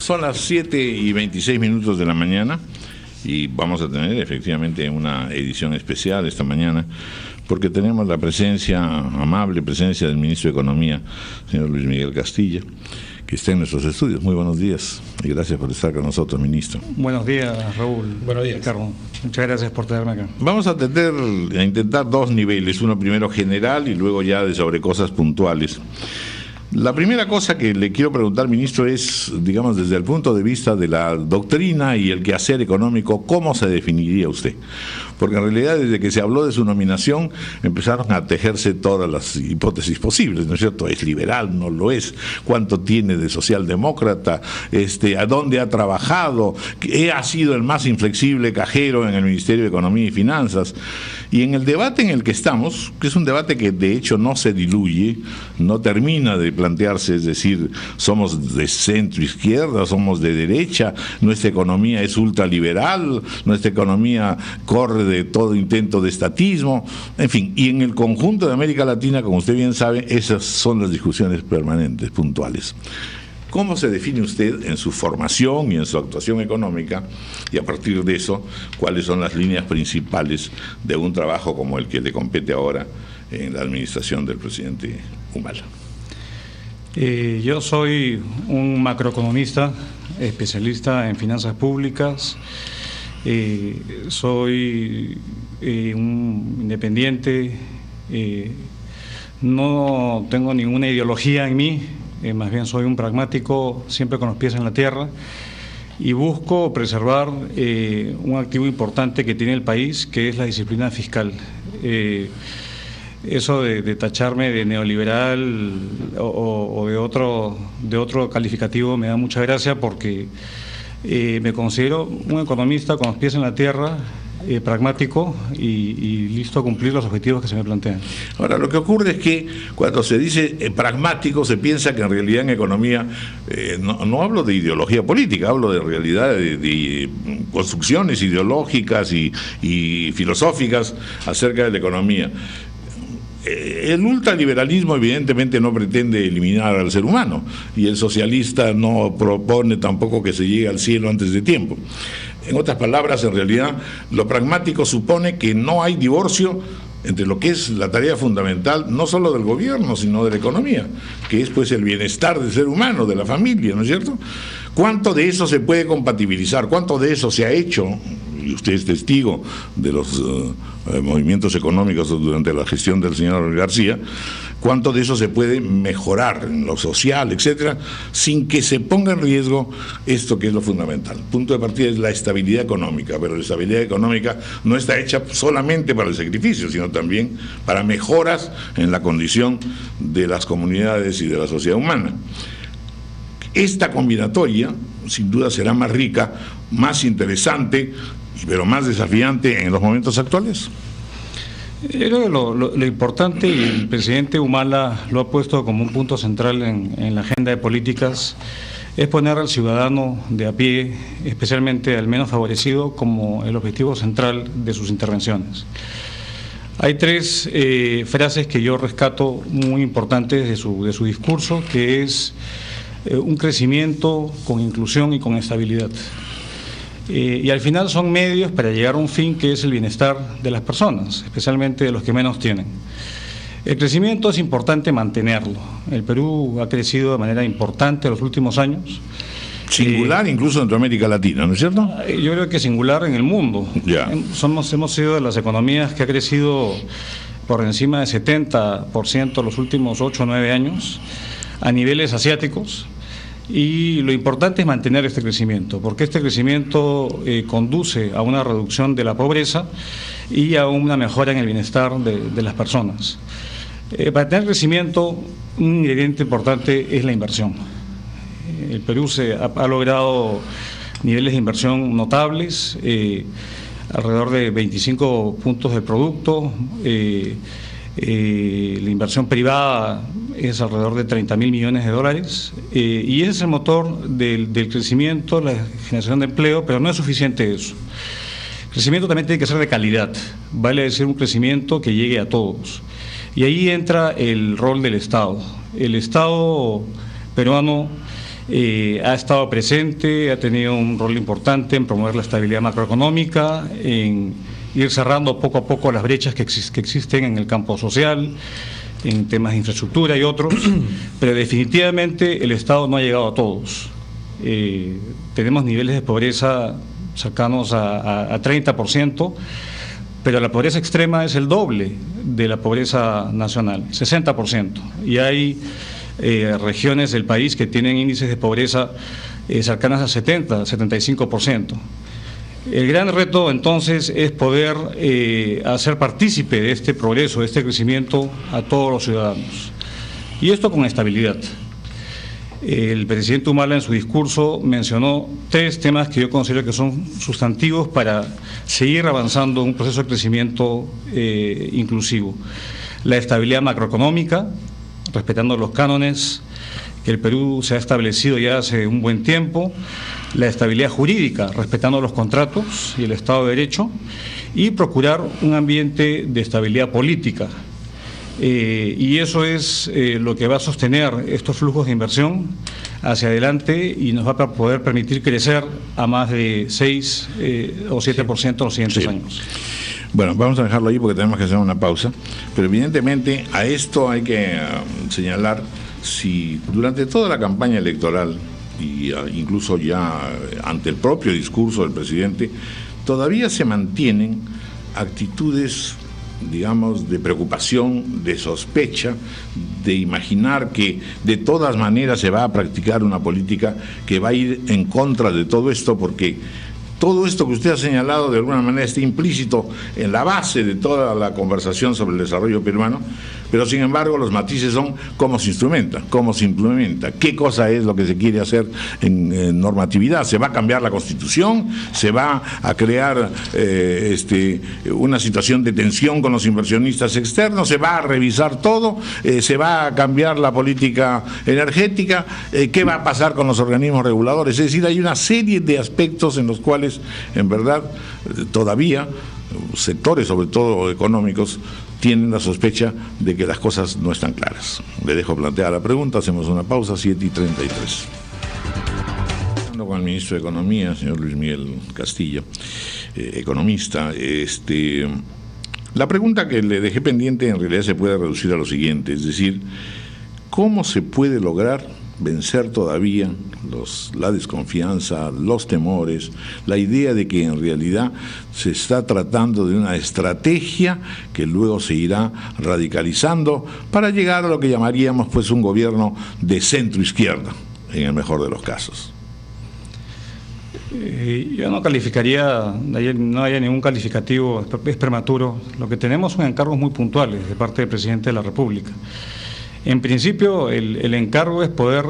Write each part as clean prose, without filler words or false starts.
Son las 7:26 de la mañana y vamos a tener efectivamente una edición especial esta mañana porque tenemos la amable presencia del ministro de Economía, señor Luis Miguel Castilla, que está en nuestros estudios. Muy buenos días y gracias por estar con nosotros, ministro. Buenos días, Raúl. Buenos días, Carlos. Muchas gracias por tenerme acá. Vamos a intentar dos niveles, uno primero general y luego ya sobre cosas puntuales. La primera cosa que le quiero preguntar, ministro, es, digamos, desde el punto de vista de la doctrina y el quehacer económico, ¿cómo se definiría usted? Porque en realidad desde que se habló de su nominación empezaron a tejerse todas las hipótesis posibles, ¿no es cierto? ¿Es liberal? ¿No lo es? ¿Cuánto tiene de socialdemócrata? ¿A dónde ha trabajado? ¿Ha sido el más inflexible cajero en el Ministerio de Economía y Finanzas? Y en el debate en el que estamos, que es un debate que de hecho no se diluye, no termina de plantearse, es decir, somos de centro izquierda, somos de derecha, nuestra economía es ultraliberal, nuestra economía corre de todo intento de estatismo, en fin, y en el conjunto de América Latina, como usted bien sabe, esas son las discusiones permanentes, puntuales. ¿Cómo se define usted en su formación y en su actuación económica? Y a partir de eso, ¿cuáles son las líneas principales de un trabajo como el que le compete ahora en la administración del presidente Humala? Yo soy un macroeconomista, especialista en finanzas públicas. Soy un independiente, no tengo ninguna ideología en mí, más bien soy un pragmático, siempre con los pies en la tierra, y busco preservar un activo importante que tiene el país, que es la disciplina fiscal. Eso de tacharme de neoliberal o de otro calificativo me da mucha gracia porque me considero un economista con los pies en la tierra, pragmático y listo a cumplir los objetivos que se me plantean. Ahora, lo que ocurre es que cuando se dice pragmático se piensa que en realidad en economía, no hablo de ideología política, hablo de realidad de construcciones ideológicas y filosóficas acerca de la economía. El ultraliberalismo evidentemente no pretende eliminar al ser humano y el socialista no propone tampoco que se llegue al cielo antes de tiempo. En otras palabras, en realidad, lo pragmático supone que no hay divorcio entre lo que es la tarea fundamental, no solo del gobierno, sino de la economía, que es pues el bienestar del ser humano, de la familia, ¿no es cierto? ¿Cuánto de eso se puede compatibilizar? ¿Cuánto de eso se ha hecho? Y usted es testigo de los movimientos económicos durante la gestión del señor García. ¿Cuánto de eso se puede mejorar en lo social, etcétera, sin que se ponga en riesgo esto que es lo fundamental? Punto de partida es la estabilidad económica, pero la estabilidad económica no está hecha solamente para el sacrificio, sino también para mejoras en la condición de las comunidades y de la sociedad humana. Esta combinatoria, sin duda, será más rica, más interesante, pero más desafiante en los momentos actuales. Creo que lo importante, y el presidente Humala lo ha puesto como un punto central en la agenda de políticas, es poner al ciudadano de a pie, especialmente al menos favorecido, como el objetivo central de sus intervenciones. Hay tres frases que yo rescato muy importantes de su discurso, que es un crecimiento con inclusión y con estabilidad. Y al final son medios para llegar a un fin que es el bienestar de las personas, especialmente de los que menos tienen. El crecimiento es importante mantenerlo. El Perú ha crecido de manera importante en los últimos años. Singular incluso dentro de América Latina, ¿no es cierto? Yo creo que singular en el mundo. Ya. Hemos sido de las economías que ha crecido por encima de 70% los últimos 8 o 9 años a niveles asiáticos. Y lo importante es mantener este crecimiento, porque este crecimiento conduce a una reducción de la pobreza y a una mejora en el bienestar de las personas. Para tener crecimiento, un ingrediente importante es la inversión. El Perú ha logrado niveles de inversión notables, alrededor de 25 puntos del producto. La inversión privada es alrededor de 30.000 millones de dólares y ese es el motor del crecimiento, la generación de empleo, pero no es suficiente eso. El crecimiento también tiene que ser de calidad, vale decir un crecimiento que llegue a todos. Y ahí entra el rol del Estado. El Estado peruano ha estado presente, ha tenido un rol importante en promover la estabilidad macroeconómica, en ir cerrando poco a poco las brechas que existen en el campo social, en temas de infraestructura y otros, pero definitivamente el Estado no ha llegado a todos. Tenemos niveles de pobreza cercanos a 30%, pero la pobreza extrema es el doble de la pobreza nacional, 60%. Y hay regiones del país que tienen índices de pobreza cercanas a 75%. El gran reto entonces es poder hacer partícipe de este progreso, de este crecimiento a todos los ciudadanos. Y esto con estabilidad. El presidente Humala en su discurso mencionó 3 temas que yo considero que son sustantivos para seguir avanzando en un proceso de crecimiento inclusivo. La estabilidad macroeconómica, respetando los cánones que el Perú se ha establecido ya hace un buen tiempo, la estabilidad jurídica, respetando los contratos y el Estado de Derecho, y procurar un ambiente de estabilidad política. Y eso es lo que va a sostener estos flujos de inversión hacia adelante y nos va a poder permitir crecer a más de 6 o 7% en los siguientes años. Bueno, vamos a dejarlo ahí porque tenemos que hacer una pausa, pero evidentemente a esto hay que señalar si durante toda la campaña electoral y incluso ya ante el propio discurso del presidente todavía se mantienen actitudes, digamos, de preocupación, de sospecha, de imaginar que de todas maneras se va a practicar una política que va a ir en contra de todo esto, porque todo esto que usted ha señalado de alguna manera está implícito en la base de toda la conversación sobre el desarrollo peruano, pero sin embargo los matices son cómo se instrumenta, qué cosa es lo que se quiere hacer en normatividad. ¿Se va a cambiar la Constitución? ¿Se va a crear una situación de tensión con los inversionistas externos? ¿Se va a revisar todo? ¿Se va a cambiar la política energética? ¿Qué va a pasar con los organismos reguladores? Es decir, hay una serie de aspectos en los cuales, en verdad, todavía sectores, sobre todo económicos, tienen la sospecha de que las cosas no están claras. Le dejo plantear la pregunta, hacemos una pausa, 7:33. Hablando con el ministro de Economía, señor Luis Miguel Castillo, economista, la pregunta que le dejé pendiente en realidad se puede reducir a lo siguiente, es decir, ¿cómo se puede lograr vencer todavía la desconfianza, los temores, la idea de que en realidad se está tratando de una estrategia que luego se irá radicalizando para llegar a lo que llamaríamos pues un gobierno de centro-izquierda, en el mejor de los casos? Yo no calificaría, no haya ningún calificativo, es prematuro. Lo que tenemos son encargos muy puntuales de parte del presidente de la República. En principio, el encargo es poder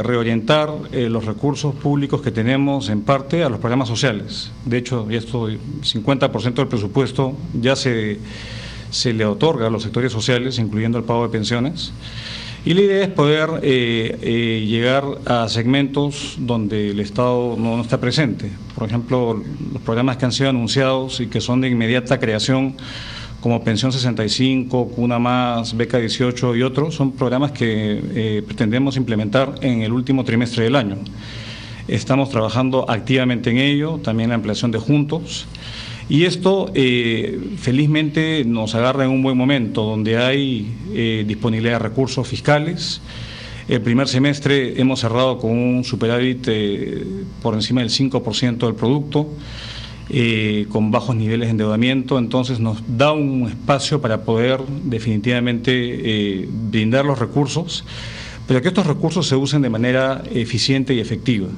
reorientar los recursos públicos que tenemos en parte a los programas sociales. De hecho, esto 50% del presupuesto ya se le otorga a los sectores sociales, incluyendo el pago de pensiones. Y la idea es poder llegar a segmentos donde el Estado no está presente. Por ejemplo, los programas que han sido anunciados y que son de inmediata creación, como Pensión 65, Cuna Más, Beca 18 y otros, son programas que pretendemos implementar en el último trimestre del año. Estamos trabajando activamente en ello, también la ampliación de Juntos, y esto felizmente nos agarra en un buen momento, donde hay disponibilidad de recursos fiscales. El primer semestre hemos cerrado con un superávit por encima del 5% del producto, con bajos niveles de endeudamiento, entonces nos da un espacio para poder definitivamente brindar los recursos, pero que estos recursos se usen de manera eficiente y efectiva.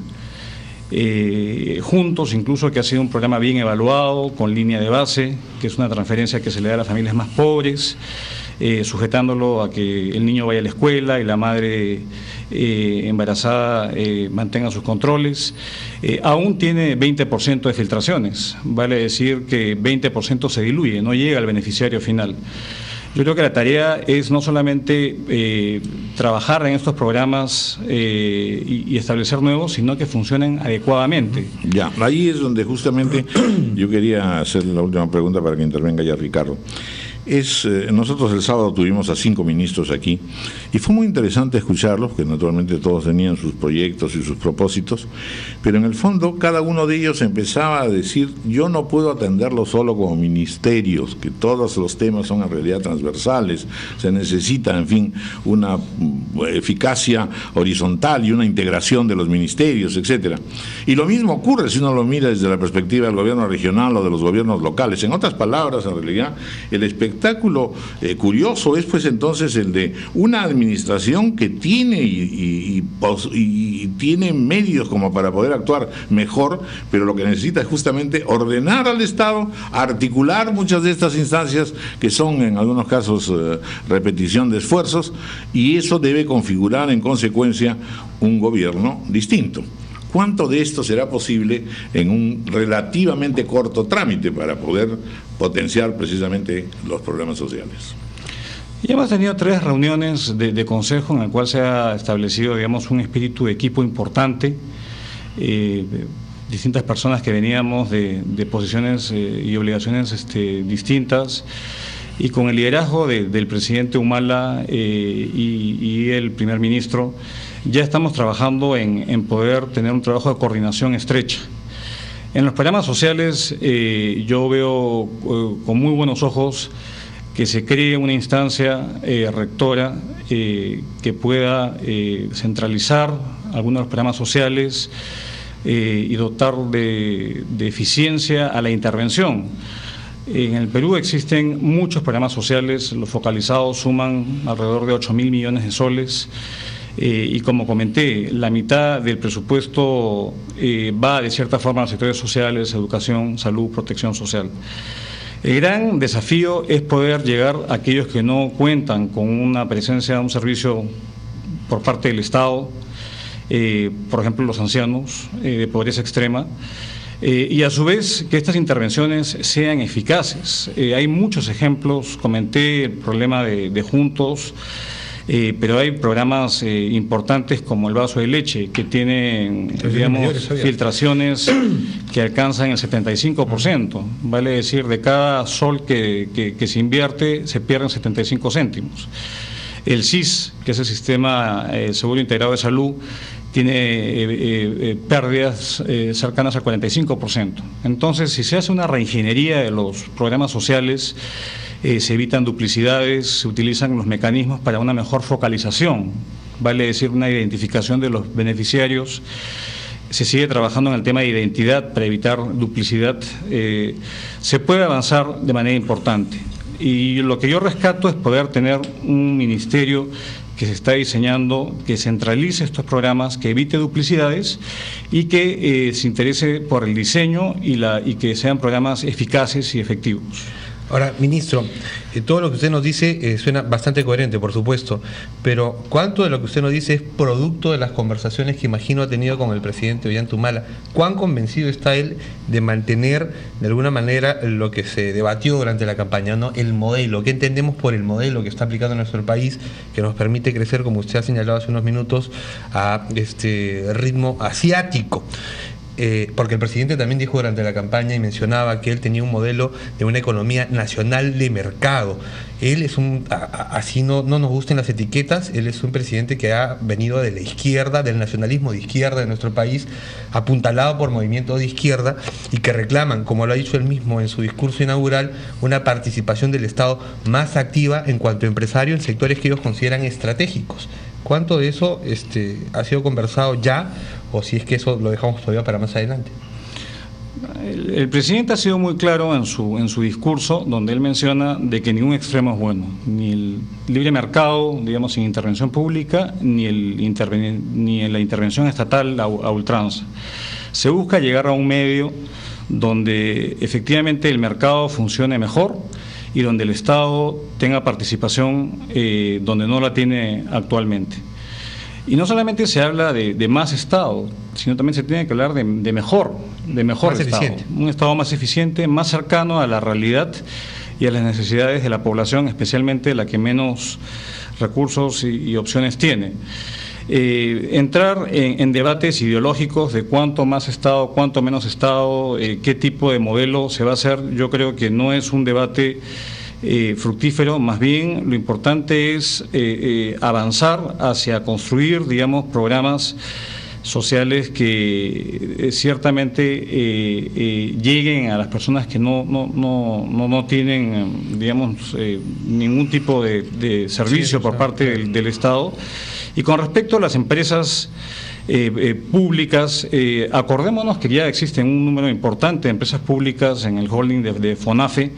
Juntos, incluso, que ha sido un programa bien evaluado, con línea de base, que es una transferencia que se le da a las familias más pobres, sujetándolo a que el niño vaya a la escuela y la madre embarazada mantenga sus controles. Aún tiene 20% de filtraciones, vale decir que 20% se diluye, no llega al beneficiario final. Yo creo que la tarea es no solamente trabajar en estos programas y establecer nuevos, sino que funcionen adecuadamente. Ya, ahí es donde justamente yo quería hacer la última pregunta para que intervenga ya Ricardo. Nosotros el sábado tuvimos a 5 ministros aquí y fue muy interesante escucharlos, que naturalmente todos tenían sus proyectos y sus propósitos, pero en el fondo cada uno de ellos empezaba a decir: yo no puedo atenderlo solo como ministerios, que todos los temas son en realidad transversales, se necesita, en fin, una eficacia horizontal y una integración de los ministerios, etcétera. Y lo mismo ocurre si uno lo mira desde la perspectiva del gobierno regional o de los gobiernos locales. En otras palabras, en realidad, el espectáculo curioso es pues entonces el de una administración que tiene y tiene medios como para poder actuar mejor, pero lo que necesita es justamente ordenar al Estado, articular muchas de estas instancias que son en algunos casos repetición de esfuerzos, y eso debe configurar en consecuencia un gobierno distinto. ¿Cuánto de esto será posible en un relativamente corto trámite para poder potenciar precisamente los problemas sociales? Ya hemos tenido 3 reuniones de consejo en el cual se ha establecido, digamos, un espíritu de equipo importante, distintas personas que veníamos de posiciones y obligaciones distintas, y con el liderazgo del presidente Humala y el primer ministro, ya estamos trabajando en poder tener un trabajo de coordinación estrecha. En los programas sociales yo veo con muy buenos ojos que se cree una instancia rectora que pueda centralizar algunos de los programas sociales y dotar de eficiencia a la intervención. En el Perú existen muchos programas sociales, los focalizados suman alrededor de 8.000 millones de soles, y como comenté, la mitad del presupuesto va de cierta forma a los sectores sociales, educación, salud, protección social. El gran desafío es poder llegar a aquellos que no cuentan con una presencia de un servicio por parte del Estado, por ejemplo los ancianos de pobreza extrema, y a su vez que estas intervenciones sean eficaces. Hay muchos ejemplos, comenté el problema de Juntos, pero hay programas importantes como el vaso de leche, que tienen, digamos, filtraciones que alcanzan el 75%, vale decir, de cada sol que se invierte se pierden 75 céntimos. El SIS, que es el Sistema Seguro Integrado de Salud, tiene pérdidas cercanas al 45%. Entonces, si se hace una reingeniería de los programas sociales, se evitan duplicidades, se utilizan los mecanismos para una mejor focalización, vale decir, una identificación de los beneficiarios. Se sigue trabajando en el tema de identidad para evitar duplicidad. Se puede avanzar de manera importante. Y lo que yo rescato es poder tener un ministerio que se está diseñando, que centralice estos programas, que evite duplicidades y que se interese por el diseño y que sean programas eficaces y efectivos. Ahora, ministro, todo lo que usted nos dice suena bastante coherente, por supuesto, pero ¿cuánto de lo que usted nos dice es producto de las conversaciones que imagino ha tenido con el presidente Ollanta Humala? ¿Cuán convencido está él de mantener, de alguna manera, lo que se debatió durante la campaña, ¿no? El modelo, ¿qué entendemos por el modelo que está aplicando en nuestro país, que nos permite crecer, como usted ha señalado hace unos minutos, a este ritmo asiático? Porque el presidente también dijo durante la campaña y mencionaba que él tenía un modelo de una economía nacional de mercado. Él es así no nos gusten las etiquetas, él es un presidente que ha venido de la izquierda, del nacionalismo de izquierda de nuestro país, apuntalado por movimientos de izquierda y que reclaman, como lo ha dicho él mismo en su discurso inaugural, una participación del Estado más activa en cuanto a empresario en sectores que ellos consideran estratégicos. ¿Cuánto de eso ha sido conversado ya, o si es que eso lo dejamos todavía para más adelante? El presidente ha sido muy claro en su discurso, donde él menciona de que ningún extremo es bueno, ni el libre mercado, digamos, sin intervención pública, ni la intervención estatal a ultranza. Se busca llegar a un medio donde efectivamente el mercado funcione mejor y donde el Estado tenga participación donde no la tiene actualmente. Y no solamente se habla de más Estado, sino también se tiene que hablar de mejor Estado. Eficiente. Un Estado más eficiente, más cercano a la realidad y a las necesidades de la población, especialmente la que menos recursos y opciones tiene. Entrar en debates ideológicos de cuánto más Estado, cuánto menos Estado, qué tipo de modelo se va a hacer, yo creo que no es un debate fructífero. Más bien, lo importante es avanzar hacia construir, digamos, programas sociales que ciertamente lleguen a las personas que no tienen, digamos, ningún tipo de servicio por parte del Estado. Y con respecto a las empresas públicas, acordémonos que ya existen un número importante de empresas públicas en el holding de FONAFE,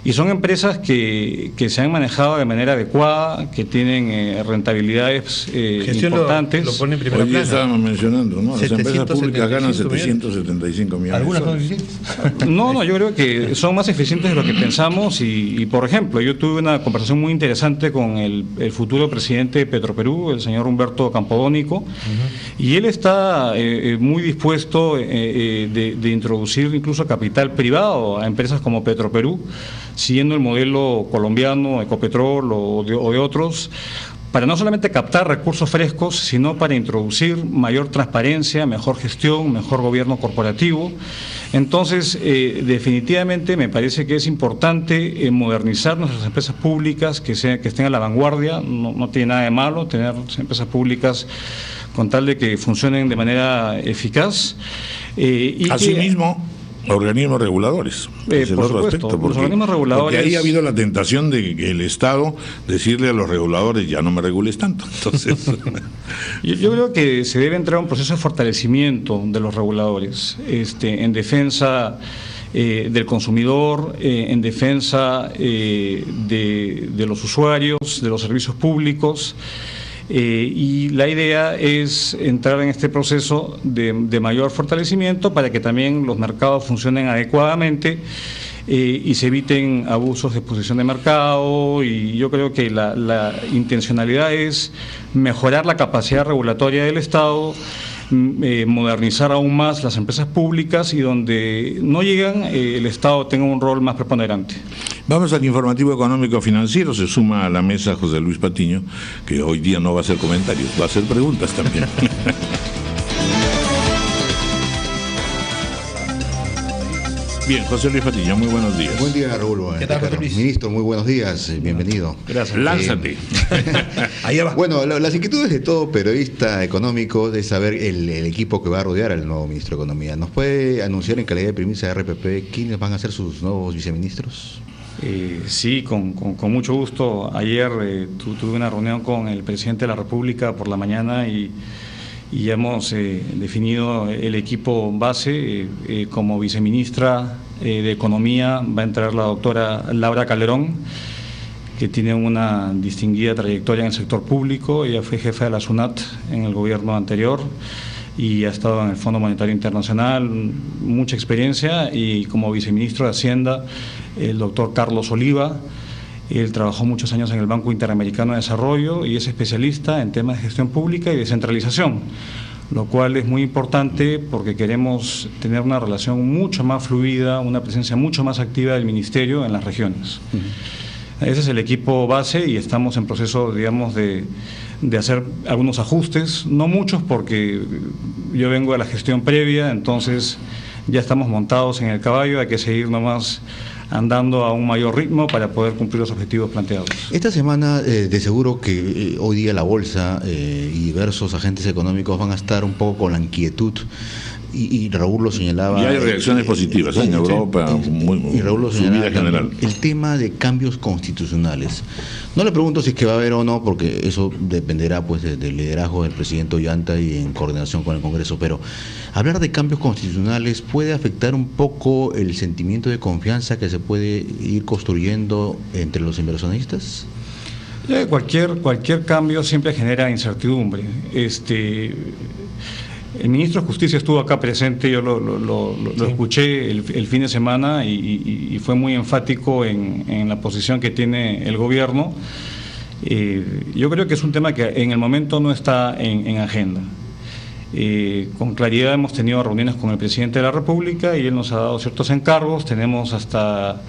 y son empresas que se han manejado de manera adecuada, que tienen rentabilidades importantes. Lo pone en primera Hoy plana. estábamos mencionando, ¿no? Las empresas públicas ganan 775 millones. ¿Algunas de son soles. eficientes? No, yo creo que son más eficientes de lo que pensamos y por ejemplo, yo tuve una conversación muy interesante con el futuro presidente de Petroperú, el señor Humberto Campodónico, y él está muy dispuesto de introducir incluso capital privado a empresas como Petroperú, siguiendo el modelo colombiano, Ecopetrol o de otros, para no solamente captar recursos frescos, sino para introducir mayor transparencia, mejor gestión, mejor gobierno corporativo. Entonces, definitivamente me parece que es importante modernizar nuestras empresas públicas, que estén a la vanguardia. No tiene nada de malo tener empresas públicas con tal de que funcionen de manera eficaz. Asimismo, organismos reguladores. Es el por otro supuesto, aspecto, los organismos reguladores. porque ahí ha habido la tentación de que el Estado decirle a los reguladores, ya no me regules tanto. Entonces, yo creo que se debe entrar a un proceso de fortalecimiento de los reguladores, en defensa del consumidor, en defensa de los usuarios, de los servicios públicos. Y la idea es entrar en este proceso de mayor fortalecimiento para que también los mercados funcionen adecuadamente y se eviten abusos de posición de mercado. Y yo creo que la intencionalidad es mejorar la capacidad regulatoria del Estado, modernizar aún más las empresas públicas y donde no llegan, el Estado tenga un rol más preponderante. vamos al informativo económico financiero. Se suma a la mesa José Luis Patiño, que hoy día no va a hacer comentarios, va a hacer preguntas también. Bien, José Luis Patiño, muy buenos días. Buen día, Raúl. ¿Qué tal, José Luis? Ministro, muy buenos días, bienvenido. Gracias. Lánzate. Allá va. Bueno, las inquietudes de todo periodista económico es saber el equipo que va a rodear al nuevo ministro de Economía. ¿Nos puede anunciar en calidad de primicia de RPP quiénes van a ser sus nuevos viceministros? Sí, con mucho gusto. Ayer tuve una reunión con el presidente de la República por la mañana y hemos definido el equipo base. Como viceministra de Economía va a entrar la doctora Laura Calderón, que tiene una distinguida trayectoria en el sector público. Ella fue jefa de la SUNAT en el gobierno anterior y ha estado en el Fondo Monetario Internacional, mucha experiencia. Y como viceministro de Hacienda, el doctor Carlos Oliva. Él trabajó muchos años en el Banco Interamericano de Desarrollo y es especialista en temas de gestión pública y descentralización, lo cual es muy importante porque queremos tener una relación mucho más fluida, una presencia mucho más activa del Ministerio en las regiones. Ese es el equipo base y estamos en proceso, digamos, de hacer algunos ajustes, no muchos porque yo vengo de la gestión previa, entonces ya estamos montados en el caballo, hay que seguir nomás andando a un mayor ritmo para poder cumplir los objetivos planteados. Esta semana, de seguro que hoy día la bolsa y diversos agentes económicos van a estar un poco con la inquietud. Y Raúl lo señalaba. Y hay reacciones positivas en Europa, y Raúl lo señalaba subida general. El tema de cambios constitucionales. No le pregunto si es que va a haber o no, porque eso dependerá pues del liderazgo del presidente Ollanta y en coordinación con el Congreso, pero hablar de cambios constitucionales puede afectar un poco el sentimiento de confianza que se puede ir construyendo entre los inversionistas. Cualquier cambio siempre genera incertidumbre. El ministro de Justicia estuvo acá presente, yo lo escuché el fin de semana y fue muy enfático en la posición que tiene el gobierno. Yo creo que es un tema que en el momento no está en agenda. Con claridad hemos tenido reuniones con el presidente de la República y él nos ha dado ciertos encargos. Tenemos hasta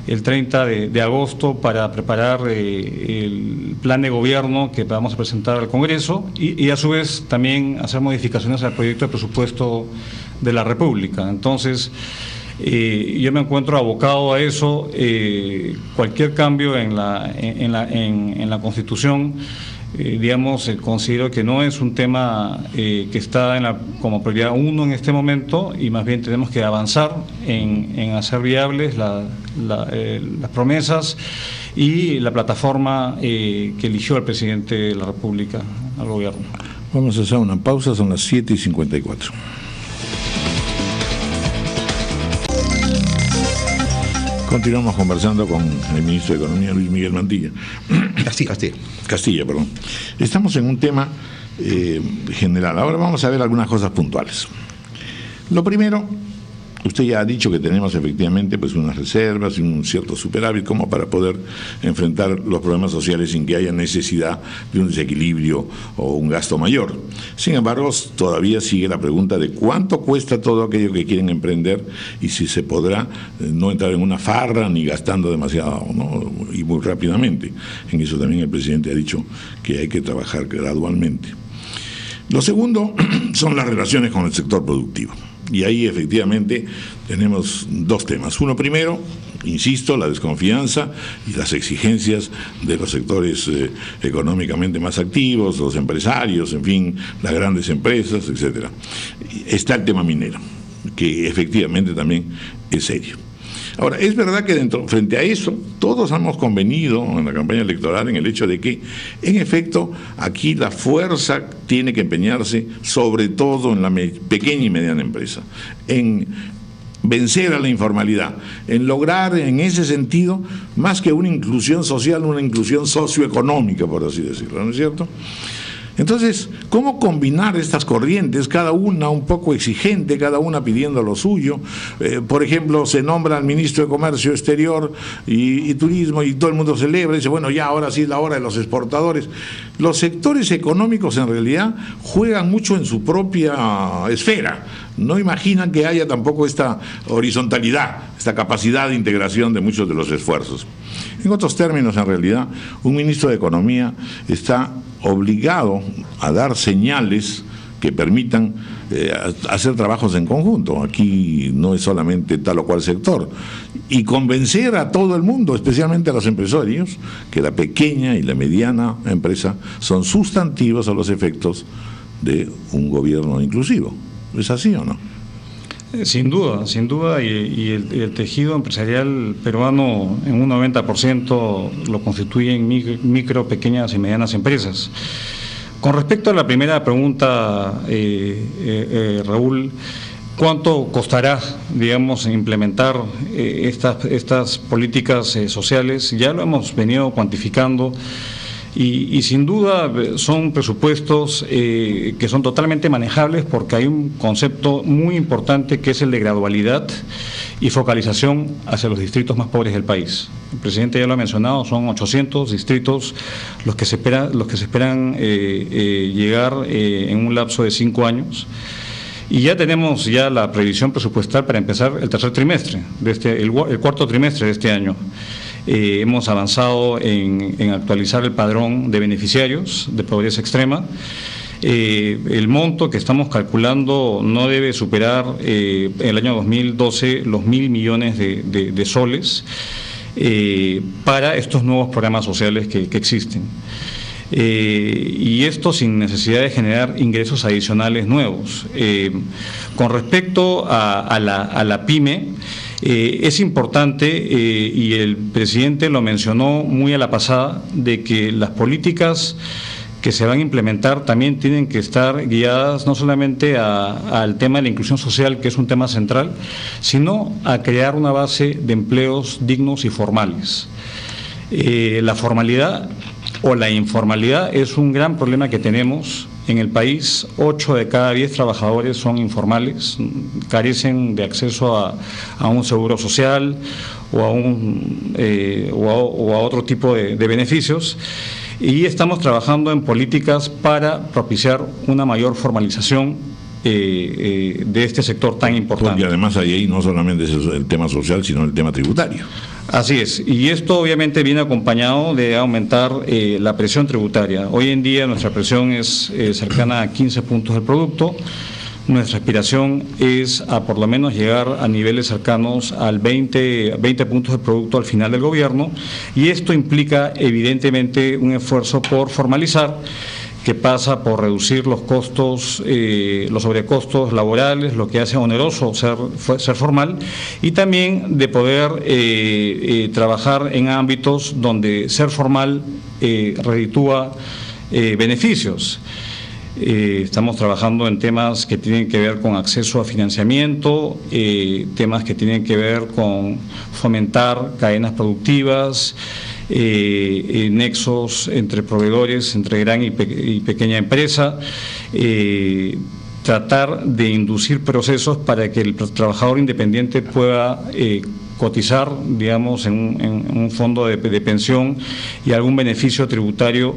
el 30 de agosto para preparar el plan de gobierno que vamos a presentar al Congreso y a su vez también hacer modificaciones al proyecto de presupuesto de la República. Entonces, Yo me encuentro abocado a eso. Cualquier cambio en la Constitución, digamos, considero que no es un tema que está como prioridad uno en este momento, y más bien tenemos que avanzar en hacer viables las promesas y la plataforma que eligió el presidente de la República al gobierno. Vamos a hacer una pausa, son las 7:54. Continuamos conversando con el ministro de Economía, Luis Miguel Mantilla. Castilla, perdón. Estamos en un tema general. Ahora vamos a ver algunas cosas puntuales. Lo primero, usted ya ha dicho que tenemos efectivamente pues unas reservas y un cierto superávit como para poder enfrentar los problemas sociales sin que haya necesidad de un desequilibrio o un gasto mayor. Sin embargo, todavía sigue la pregunta de cuánto cuesta todo aquello que quieren emprender y si se podrá no entrar en una farra ni gastando demasiado, ¿no? Y muy rápidamente. En eso también el presidente ha dicho que hay que trabajar gradualmente. Lo segundo son las relaciones con el sector productivo. Y ahí efectivamente tenemos dos temas. Uno primero, insisto, la desconfianza y las exigencias de los sectores económicamente más activos, los empresarios, en fin, las grandes empresas, etcétera. Está el tema minero, que efectivamente también es serio. Ahora, es verdad que frente a eso, todos hemos convenido en la campaña electoral en el hecho de que, en efecto, aquí la fuerza tiene que empeñarse sobre todo en la pequeña y mediana empresa, en vencer a la informalidad, en lograr en ese sentido, más que una inclusión social, una inclusión socioeconómica, por así decirlo, ¿no es cierto? Entonces, ¿cómo combinar estas corrientes, cada una un poco exigente, cada una pidiendo lo suyo? Por ejemplo, se nombra al ministro de Comercio Exterior y Turismo y todo el mundo celebra y dice, bueno, ya ahora sí es la hora de los exportadores. Los sectores económicos en realidad juegan mucho en su propia esfera. No imaginan que haya tampoco esta horizontalidad, esta capacidad de integración de muchos de los esfuerzos. En otros términos, en realidad, un ministro de Economía está obligado a dar señales que permitan hacer trabajos en conjunto. Aquí no es solamente tal o cual sector. Y convencer a todo el mundo, especialmente a los empresarios, que la pequeña y la mediana empresa son sustantivos a los efectos de un gobierno inclusivo. ¿Es así o no? Sin duda, y el tejido empresarial peruano en un 90% lo constituyen micro, pequeñas y medianas empresas. Con respecto a la primera pregunta, Raúl, ¿cuánto costará, digamos, implementar estas políticas sociales? Ya lo hemos venido cuantificando. Y sin duda son presupuestos que son totalmente manejables porque hay un concepto muy importante que es el de gradualidad y focalización hacia los distritos más pobres del país. El presidente ya lo ha mencionado, son 800 distritos los que se esperan llegar en un lapso de 5 años. Y ya tenemos la previsión presupuestal para empezar el tercer trimestre, el cuarto trimestre de este año. Hemos avanzado en actualizar el padrón de beneficiarios de pobreza extrema. El monto que estamos calculando no debe superar en el año 2012 los 1.000 millones de soles para estos nuevos programas sociales que existen. Y esto sin necesidad de generar ingresos adicionales nuevos. Con respecto a la PYME, es importante, y el presidente lo mencionó muy a la pasada, de que las políticas que se van a implementar también tienen que estar guiadas no solamente al tema de la inclusión social, que es un tema central, sino a crear una base de empleos dignos y formales. La formalidad o la informalidad es un gran problema que tenemos en el país. 8 de cada 10 trabajadores son informales, carecen de acceso a un seguro social o a otro tipo de beneficios, y estamos trabajando en políticas para propiciar una mayor formalización de este sector tan importante. Porque además ahí no solamente es el tema social, sino el tema tributario. Así es, y esto obviamente viene acompañado de aumentar la presión tributaria. Hoy en día nuestra presión es cercana a 15 puntos del producto. Nuestra aspiración es a por lo menos llegar a niveles cercanos al 20 puntos de producto al final del gobierno, y esto implica evidentemente un esfuerzo por formalizar, que pasa por reducir los costos, los sobrecostos laborales, lo que hace oneroso ser formal, y también de poder trabajar en ámbitos donde ser formal reditúa beneficios. Estamos trabajando en temas que tienen que ver con acceso a financiamiento, temas que tienen que ver con fomentar cadenas productivas, nexos entre proveedores, entre gran y pequeña empresa, tratar de inducir procesos para que el trabajador independiente pueda cotizar, digamos, en un fondo de pensión y algún beneficio tributario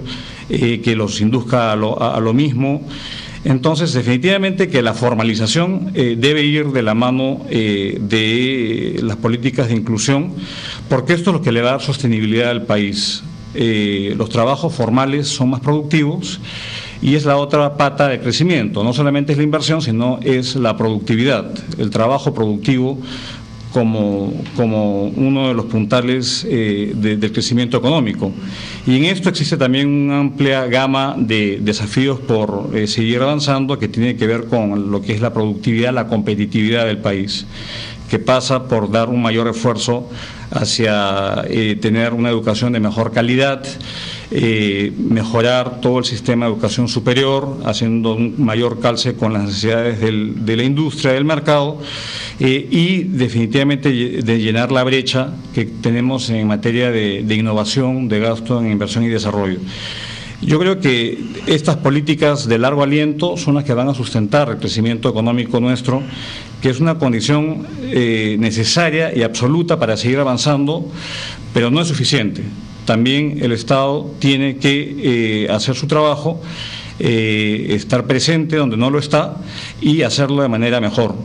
que los induzca a lo mismo. Entonces, definitivamente que la formalización debe ir de la mano de las políticas de inclusión, porque esto es lo que le va a dar sostenibilidad al país. Los trabajos formales son más productivos y es la otra pata de crecimiento. No solamente es la inversión, sino es la productividad, el trabajo productivo como uno de los puntales del crecimiento económico. Y en esto existe también una amplia gama de desafíos por seguir avanzando, que tiene que ver con lo que es la productividad, la competitividad del país, que pasa por dar un mayor esfuerzo hacia tener una educación de mejor calidad, mejorar todo el sistema de educación superior, haciendo un mayor calce con las necesidades de la industria, del mercado, y definitivamente de llenar la brecha que tenemos en materia de innovación, de gasto en inversión y desarrollo. Yo creo que estas políticas de largo aliento son las que van a sustentar el crecimiento económico nuestro, que es una condición necesaria y absoluta para seguir avanzando, pero no es suficiente. También el Estado tiene que hacer su trabajo, estar presente donde no lo está y hacerlo de manera mejor.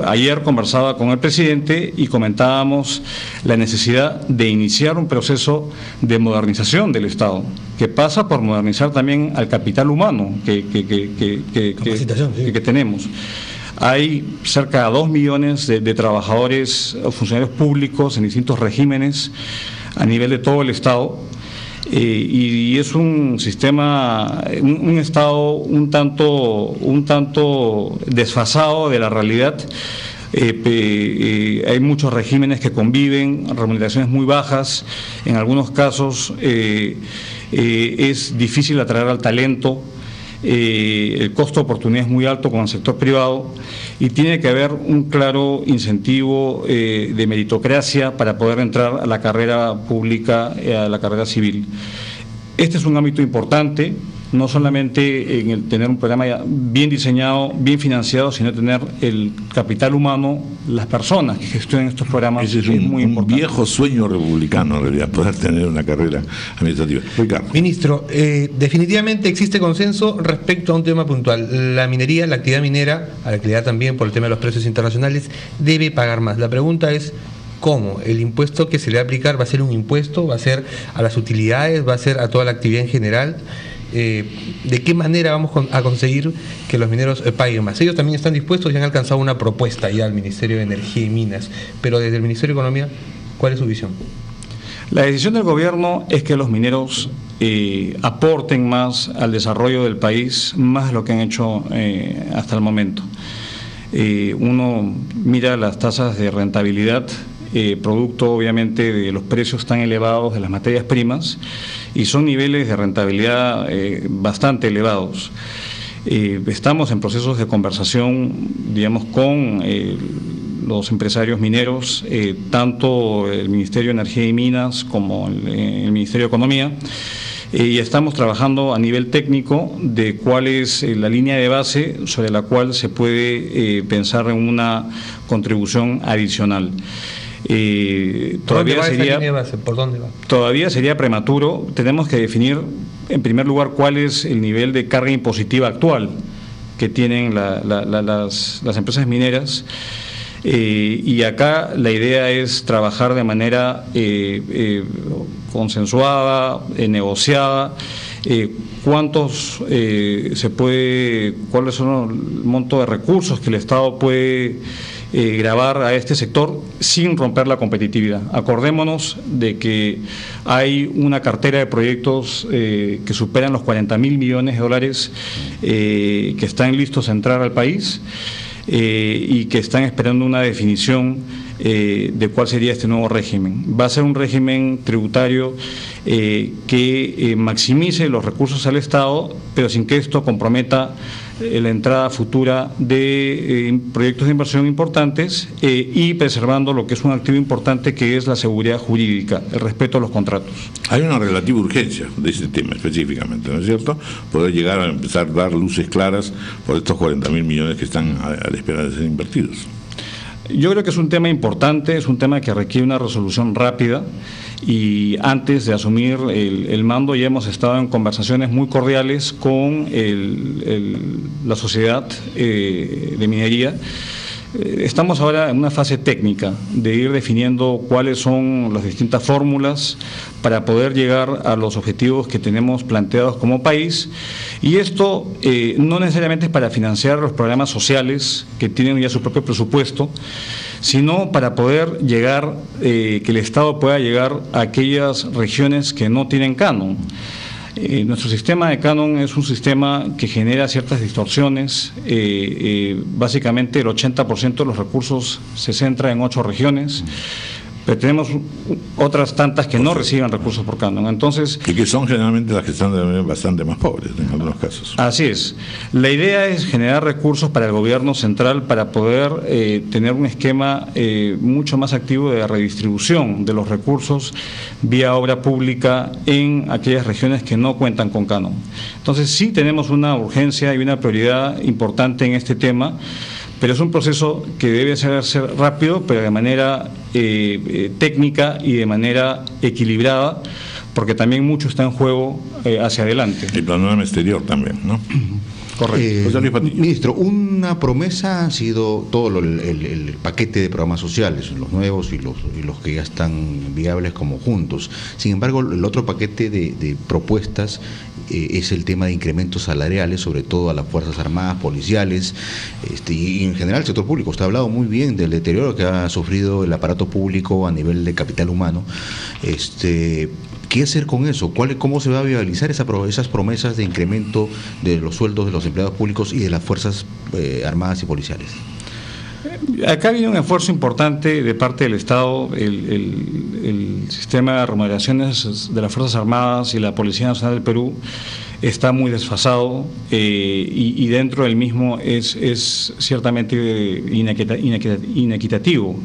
Ayer conversaba con el presidente y comentábamos la necesidad de iniciar un proceso de modernización del Estado, que pasa por modernizar también al capital humano que tenemos. Hay cerca de 2 millones de trabajadores o funcionarios públicos en distintos regímenes a nivel de todo el Estado, y es un sistema, un Estado un tanto desfasado de la realidad. Hay muchos regímenes que conviven, remuneraciones muy bajas, en algunos casos es difícil atraer al talento. El costo de oportunidad es muy alto con el sector privado y tiene que haber un claro incentivo de meritocracia para poder entrar a la carrera pública, a la carrera civil. Este es un ámbito importante, no solamente en el tener un programa bien diseñado, bien financiado, sino tener el capital humano, las personas que gestionen estos programas. Ese es muy importante. Viejo sueño republicano, en realidad, poder tener una carrera administrativa. Ricardo. Ministro, definitivamente existe consenso respecto a un tema puntual. La minería, la actividad minera, a la actividad también por el tema de los precios internacionales, debe pagar más. La pregunta es, ¿cómo? ¿El impuesto que se le va a aplicar va a ser un impuesto? ¿Va a ser a las utilidades? ¿Va a ser a toda la actividad en general? ¿De qué manera vamos a conseguir que los mineros paguen más? Ellos también están dispuestos y han alcanzado una propuesta ya al Ministerio de Energía y Minas, pero desde el Ministerio de Economía, ¿cuál es su visión? La decisión del gobierno es que los mineros aporten más al desarrollo del país, más de lo que han hecho hasta el momento. Uno mira las tasas de rentabilidad, producto obviamente de los precios tan elevados de las materias primas, y son niveles de rentabilidad bastante elevados. Estamos en procesos de conversación, digamos, con los empresarios mineros, tanto el Ministerio de Energía y Minas como el Ministerio de Economía, y estamos trabajando a nivel técnico de cuál es la línea de base sobre la cual se puede pensar en una contribución adicional. Todavía sería, ¿por dónde va? Todavía sería prematuro. Tenemos que definir, en primer lugar, cuál es el nivel de carga impositiva actual que tienen las empresas mineras, y acá la idea es trabajar de manera consensuada, negociada, cuáles son el monto de recursos que el Estado puede gravar a este sector sin romper la competitividad. Acordémonos de que hay una cartera de proyectos que superan los 40.000 millones de dólares que están listos a entrar al país y que están esperando una definición de cuál sería este nuevo régimen. Va a ser un régimen tributario que maximice los recursos al Estado, pero sin que esto comprometa la entrada futura de proyectos de inversión importantes y preservando lo que es un activo importante, que es la seguridad jurídica, el respeto a los contratos. Hay una relativa urgencia de ese tema específicamente, ¿no es cierto? Poder llegar a empezar a dar luces claras por estos 40.000 millones que están a la espera de ser invertidos. Yo creo que es un tema importante, es un tema que requiere una resolución rápida, y antes de asumir el mando ya hemos estado en conversaciones muy cordiales con la sociedad de minería. Estamos ahora en una fase técnica de ir definiendo cuáles son las distintas fórmulas para poder llegar a los objetivos que tenemos planteados como país, y esto no necesariamente es para financiar los programas sociales que tienen ya su propio presupuesto, sino para poder llegar, que el Estado pueda llegar a aquellas regiones que no tienen canon. Nuestro sistema de canon es un sistema que genera ciertas distorsiones. Básicamente el 80% de los recursos se centra en 8 regiones, pero tenemos otras tantas que no reciben recursos por canon. Entonces, y que son generalmente las que están bastante más pobres en algunos casos. Así es. La idea es generar recursos para el gobierno central para poder tener un esquema mucho más activo de redistribución de los recursos vía obra pública en aquellas regiones que no cuentan con canon. Entonces sí tenemos una urgencia y una prioridad importante en este tema, pero es un proceso que debe ser rápido, pero de manera técnica y de manera equilibrada, porque también mucho está en juego hacia adelante. El panorama exterior también, ¿no? Correcto. Ministro, una promesa ha sido todo el paquete de programas sociales, los nuevos y los que ya están viables como juntos. Sin embargo, el otro paquete de propuestas es el tema de incrementos salariales, sobre todo a las Fuerzas Armadas, policiales, y en general el sector público. Usted ha hablado muy bien del deterioro que ha sufrido el aparato público a nivel de capital humano. ¿Qué hacer con eso? ¿Cómo se va a viabilizar esas promesas de incremento de los sueldos de los empleados públicos y de las Fuerzas Armadas y policiales? Acá viene un esfuerzo importante de parte del Estado. El sistema de remuneraciones de las Fuerzas Armadas y la Policía Nacional del Perú está muy desfasado y dentro del mismo es ciertamente inequitativo.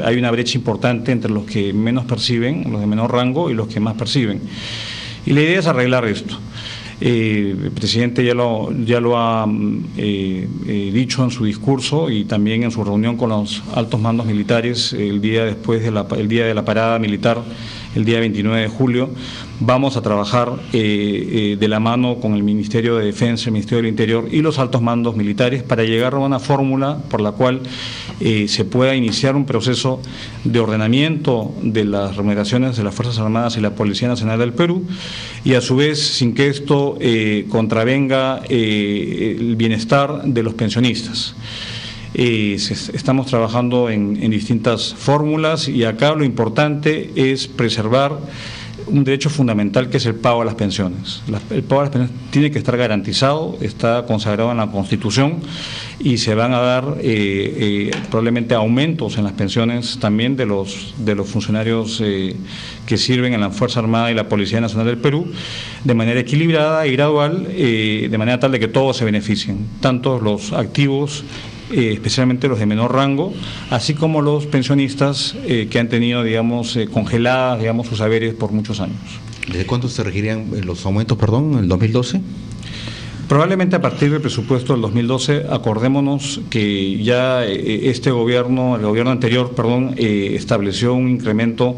Hay una brecha importante entre los que menos perciben, los de menor rango, y los que más perciben. Y la idea es arreglar esto. El presidente ya lo ha dicho en su discurso y también en su reunión con los altos mandos militares el día de la parada militar, el día 29 de julio. Vamos a trabajar de la mano con el Ministerio de Defensa, el Ministerio del Interior y los altos mandos militares para llegar a una fórmula por la cual se pueda iniciar un proceso de ordenamiento de las remuneraciones de las Fuerzas Armadas y la Policía Nacional del Perú, y a su vez sin que esto contravenga el bienestar de los pensionistas. Estamos trabajando en distintas fórmulas, y acá lo importante es preservar un derecho fundamental, que es el pago a las pensiones. El pago a las pensiones tiene que estar garantizado, está consagrado en la Constitución, y se van a dar probablemente aumentos en las pensiones también de los funcionarios que sirven en la Fuerza Armada y la Policía Nacional del Perú, de manera equilibrada y gradual, de manera tal de que todos se beneficien, tanto los activos, especialmente los de menor rango, así como los pensionistas que han tenido, congeladas, sus haberes por muchos años. ¿Desde cuándo se regirían los aumentos, ¿el 2012? Probablemente a partir del presupuesto del 2012. Acordémonos que ya el gobierno anterior, estableció un incremento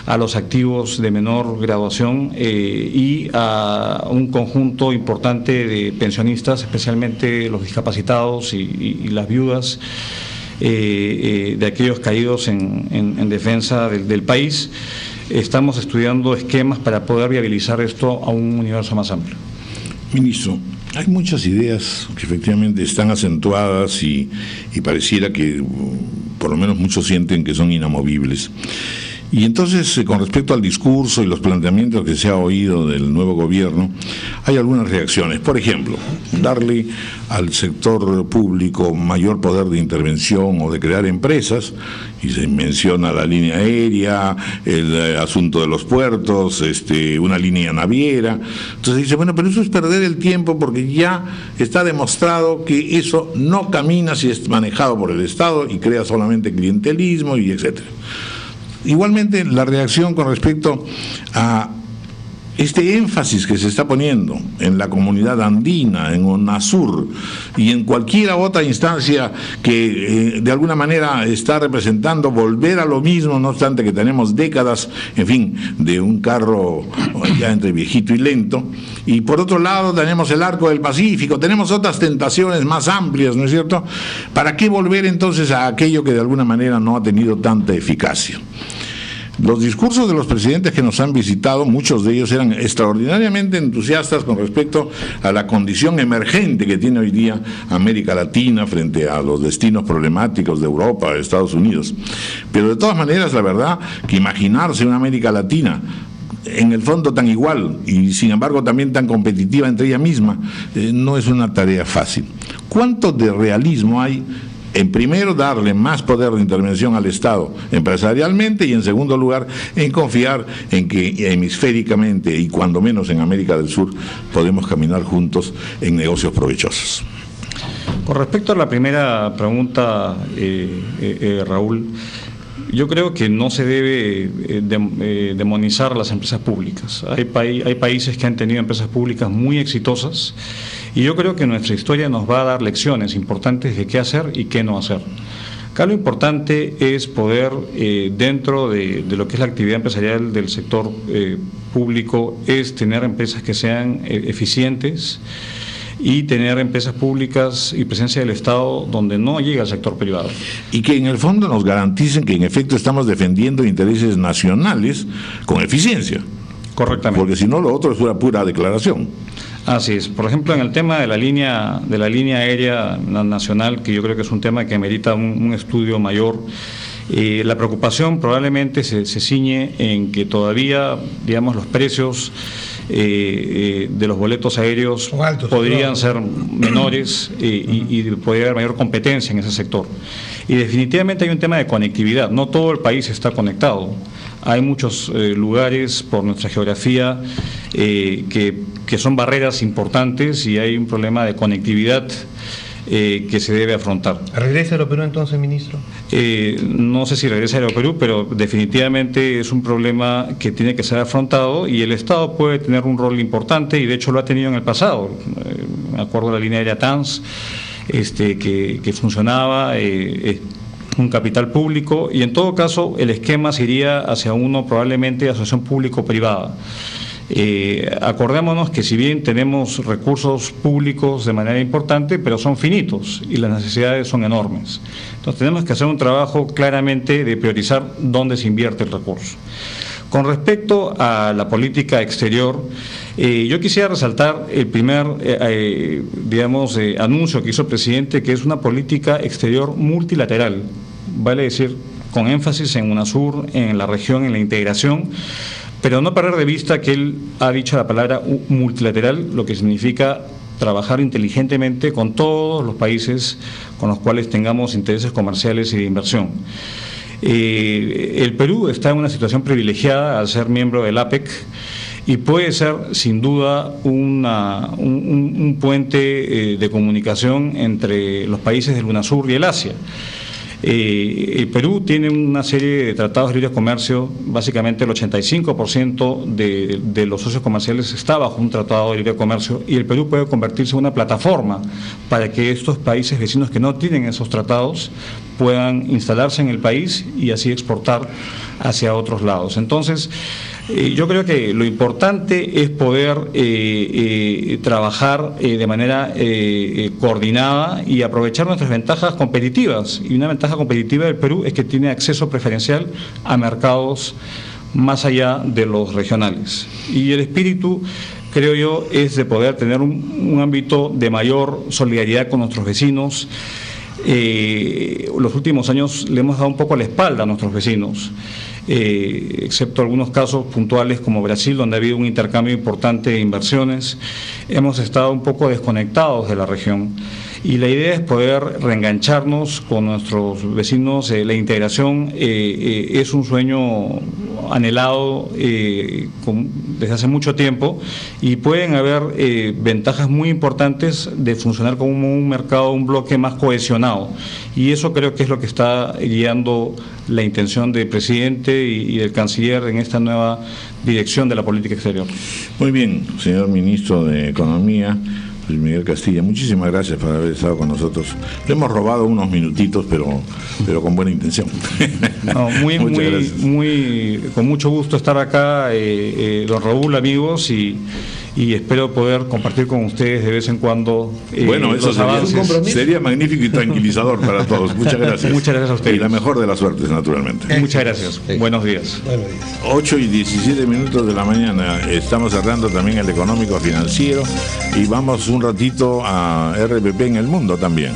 a los activos de menor graduación y a un conjunto importante de pensionistas, especialmente los discapacitados y las viudas de aquellos caídos en defensa del país. estamos estudiando esquemas para poder viabilizar esto a un universo más amplio. Ministro, hay muchas ideas que efectivamente están acentuadas y pareciera que por lo menos muchos sienten que son inamovibles. Y entonces, con respecto al discurso y los planteamientos que se ha oído del nuevo gobierno, hay algunas reacciones. Por ejemplo, darle al sector público mayor poder de intervención o de crear empresas, y se menciona la línea aérea, el asunto de los puertos, una línea naviera. Entonces dice, bueno, pero eso es perder el tiempo porque ya está demostrado que eso no camina si es manejado por el Estado y crea solamente clientelismo y etcétera. Igualmente, la reacción con respecto a este énfasis que se está poniendo en la comunidad andina, en UNASUR y en cualquier otra instancia que de alguna manera está representando volver a lo mismo, no obstante que tenemos décadas, en fin, de un carro ya entre viejito y lento. Y por otro lado tenemos el Arco del Pacífico, tenemos otras tentaciones más amplias, ¿no es cierto? ¿Para qué volver entonces a aquello que de alguna manera no ha tenido tanta eficacia? Los discursos de los presidentes que nos han visitado, muchos de ellos eran extraordinariamente entusiastas con respecto a la condición emergente que tiene hoy día América Latina frente a los destinos problemáticos de Europa, de Estados Unidos. Pero de todas maneras, la verdad que imaginarse una América Latina en el fondo tan igual y sin embargo también tan competitiva entre ella misma, no es una tarea fácil. ¿Cuánto de realismo hay en primero darle más poder de intervención al Estado empresarialmente y en segundo lugar en confiar en que hemisféricamente y cuando menos en América del Sur podemos caminar juntos en negocios provechosos? Con respecto a la primera pregunta, Raúl, yo creo que no se debe demonizar las empresas públicas. Hay países que han tenido empresas públicas muy exitosas y yo creo que nuestra historia nos va a dar lecciones importantes de qué hacer y qué no hacer. Acá lo importante es poder, dentro de lo que es la actividad empresarial del sector público, es tener empresas que sean eficientes y tener empresas públicas y presencia del Estado donde no llega el sector privado. Y que en el fondo nos garanticen que en efecto estamos defendiendo intereses nacionales con eficiencia. Correctamente. Porque si no, lo otro es una pura declaración. Así es. Por ejemplo, en el tema de la línea aérea nacional, que yo creo que es un tema que merita un estudio mayor, la preocupación probablemente se ciñe en que todavía, digamos, los precios de los boletos aéreos podrían ser menores y podría haber mayor competencia en ese sector. Y definitivamente hay un tema de conectividad. No todo el país está conectado. Hay muchos lugares por nuestra geografía que son barreras importantes y hay un problema de conectividad que se debe afrontar. ¿Regresa a Aeroperú entonces, ministro? No sé si regresa a Aeroperú, pero definitivamente es un problema que tiene que ser afrontado y el Estado puede tener un rol importante y de hecho lo ha tenido en el pasado. Me acuerdo de la línea aérea TANS, que funcionaba, un capital público y en todo caso el esquema se iría hacia uno probablemente de asociación público-privada. Acordémonos que si bien tenemos recursos públicos de manera importante, pero son finitos y las necesidades son enormes. Entonces tenemos que hacer un trabajo claramente de priorizar dónde se invierte el recurso. Con respecto a la política exterior, yo quisiera resaltar el primer, anuncio que hizo el presidente, que es una política exterior multilateral, vale decir, con énfasis en UNASUR, en la región, en la integración, pero no perder de vista que él ha dicho la palabra multilateral, lo que significa trabajar inteligentemente con todos los países con los cuales tengamos intereses comerciales y de inversión. El Perú está en una situación privilegiada al ser miembro del APEC y puede ser sin duda un puente de comunicación entre los países del UNASUR y el Asia. El Perú tiene una serie de tratados de libre comercio, básicamente el 85% de los socios comerciales está bajo un tratado de libre comercio y el Perú puede convertirse en una plataforma para que estos países vecinos que no tienen esos tratados puedan instalarse en el país y así exportar hacia otros lados. Entonces, yo creo que lo importante es poder trabajar de manera coordinada y aprovechar nuestras ventajas competitivas. Y una ventaja competitiva del Perú es que tiene acceso preferencial a mercados más allá de los regionales. Y el espíritu, creo yo, es de poder tener un ámbito de mayor solidaridad con nuestros vecinos. Los últimos años le hemos dado un poco la espalda a nuestros vecinos, excepto algunos casos puntuales como Brasil, donde ha habido un intercambio importante de inversiones. Hemos estado un poco desconectados de la región. Y la idea es poder reengancharnos con nuestros vecinos. La integración es un sueño anhelado desde hace mucho tiempo, y pueden haber ventajas muy importantes de funcionar como un mercado, un bloque más cohesionado. Y eso creo que es lo que está guiando la intención del presidente y del canciller en esta nueva dirección de la política exterior. Muy bien, señor ministro de Economía, Luis Miguel Castilla, muchísimas gracias por haber estado con nosotros. Le hemos robado unos minutitos, pero con buena intención. No, con mucho gusto estar acá, don Raúl, amigos, y espero poder compartir con ustedes de vez en cuando bueno, eso sería magnífico y tranquilizador para todos. Muchas gracias. Muchas gracias a ustedes. Y la mejor de las suertes, naturalmente. Muchas gracias. Buenos días. 8:17 de la mañana. Estamos cerrando también el económico financiero y vamos un ratito a RPP en el mundo también.